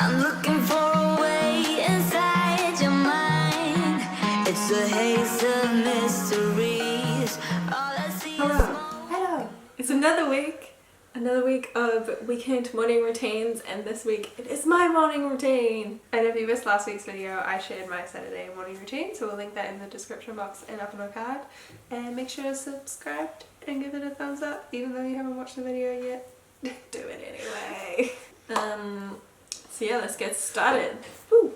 I'm looking for a way inside your mind. It's a haze of mysteries. All I see is Hello! It's another week of weekend morning routines, and this week it is my morning routine! And if you missed last week's video, I shared my Saturday morning routine, so we'll link that in the description box and up on a card. And make sure to subscribe and give it a thumbs up, even though you haven't watched the video yet. Do it anyway. So yeah, let's get started. Woo.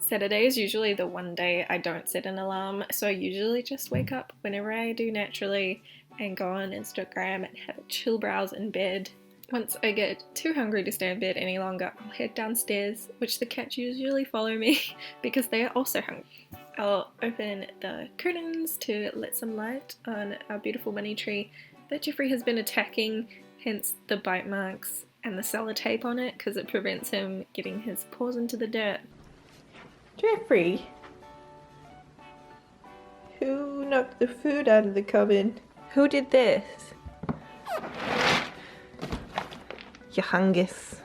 Saturday is usually the one day I don't set an alarm, so I usually just wake up whenever I do naturally and go on Instagram and have a chill browse in bed. Once I get too hungry to stay in bed any longer, I'll head downstairs, which the cats usually follow me because they are also hungry. I'll open the curtains to let some light on our beautiful money tree that Jeffrey has been attacking, hence the bite marks and the sellotape on it because it prevents him getting his paws into the dirt. Jeffrey? Who knocked the food out of the cupboard? Who did this? You hungus.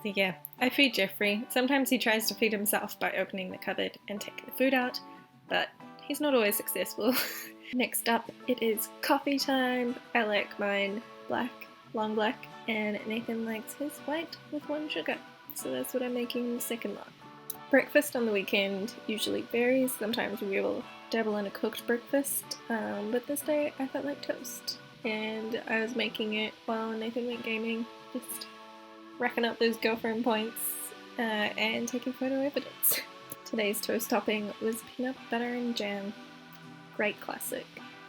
So yeah, I feed Jeffrey. Sometimes he tries to feed himself by opening the cupboard and taking the food out, but he's not always successful. Next up, it is coffee time. I like mine black, long black, and Nathan likes his white with 1 sugar. So that's what I'm making the second one. Breakfast on the weekend usually varies. Sometimes we will dabble in a cooked breakfast, but this day I felt like toast. And I was making it while Nathan went gaming, just racking up those girlfriend points and taking photo evidence. Today's toast topping was peanut butter and jam. Great classic.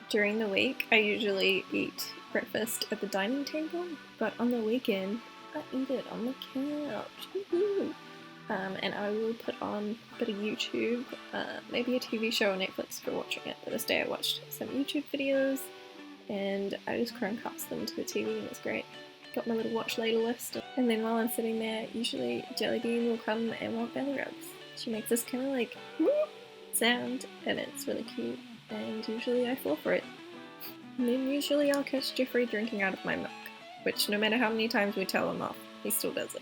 During the week, I usually eat breakfast at the dining table, but on the weekend, I eat it on the couch. Woohoo! And I will put on a bit of YouTube, maybe a TV show on Netflix for watching it. But this day I watched some YouTube videos and I just Chromecast them to the TV and it's great. Got my little watch later list. And then while I'm sitting there, usually Jellybean will come and want belly rubs. She makes this kind of like whoop sound and it's really cute. And usually I fall for it. And then usually I'll catch Jeffrey drinking out of my milk, which no matter how many times we tell him off, he still does it.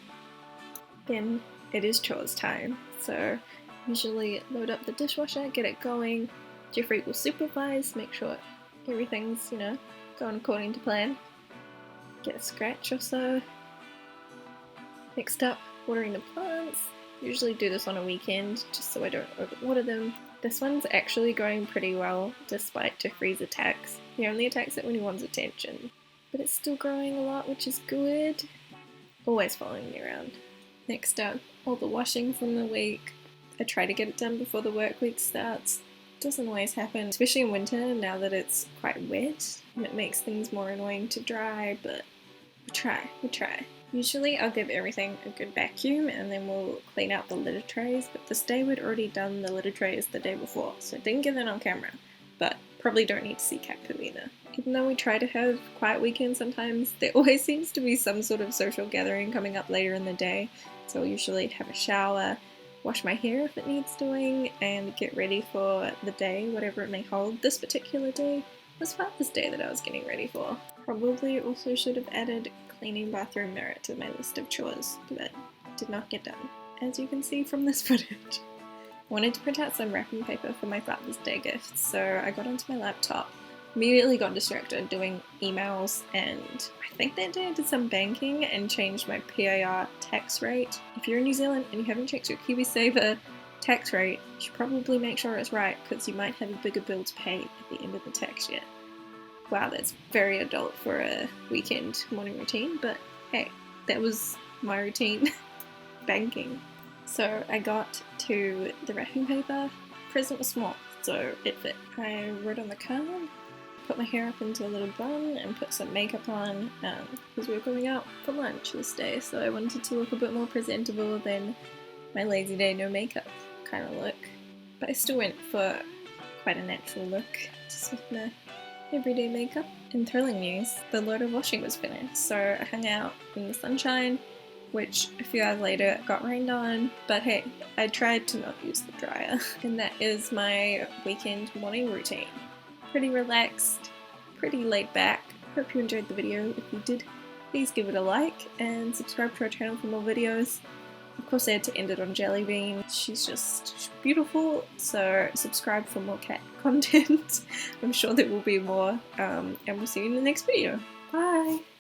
Then it is chores time, so usually load up the dishwasher, get it going. Jeffrey will supervise, make sure everything's, going according to plan. Get a scratch or so. Next up, watering the plants. Usually do this on a weekend, just so I don't overwater them. This one's actually going pretty well, despite Jeffrey's attacks. He only attacks it when he wants attention. But it's still growing a lot, which is good. Always following me around. Next up, all the washing from the week. I try to get it done before the work week starts. Doesn't always happen, especially in winter now that it's quite wet and it makes things more annoying to dry, but we try. Usually I'll give everything a good vacuum and then we'll clean out the litter trays, but this day we'd already done the litter trays the day before, so I didn't get that on camera, but probably don't need to see cat poo either. Even though we try to have quiet weekends sometimes, there always seems to be some sort of social gathering coming up later in the day. So I'll usually have a shower, wash my hair if it needs doing, and get ready for the day, whatever it may hold. This particular day was Father's Day that I was getting ready for. Probably also should have added cleaning bathroom mirror to my list of chores, but did not get done, as you can see from this footage. I wanted to print out some wrapping paper for my Father's Day gift, so I got onto my laptop. Immediately got distracted doing emails, and I think that day I did some banking and changed my PAR tax rate. If you're in New Zealand and you haven't checked your KiwiSaver tax rate, you should probably make sure it's right because you might have a bigger bill to pay at the end of the tax year. Wow, that's very adult for a weekend morning routine, but hey, that was my routine. Banking. So I got to the wrapping paper. Present was small, so it fit. I wrote on the card, put my hair up into a little bun and put some makeup on because we were going out for lunch this day, so I wanted to look a bit more presentable than my lazy day no makeup kind of look. But I still went for quite a natural look, just with my everyday makeup. In thrilling news, the load of washing was finished, so I hung out in the sunshine, which a few hours later got rained on, but hey, I tried to not use the dryer. And that is my weekend morning routine. Pretty relaxed, pretty laid back. Hope you enjoyed the video. If you did, please give it a like and subscribe to our channel for more videos. Of course I had to end it on Jellybean. She's just beautiful, so subscribe for more cat content. I'm sure there will be more, and we'll see you in the next video. Bye!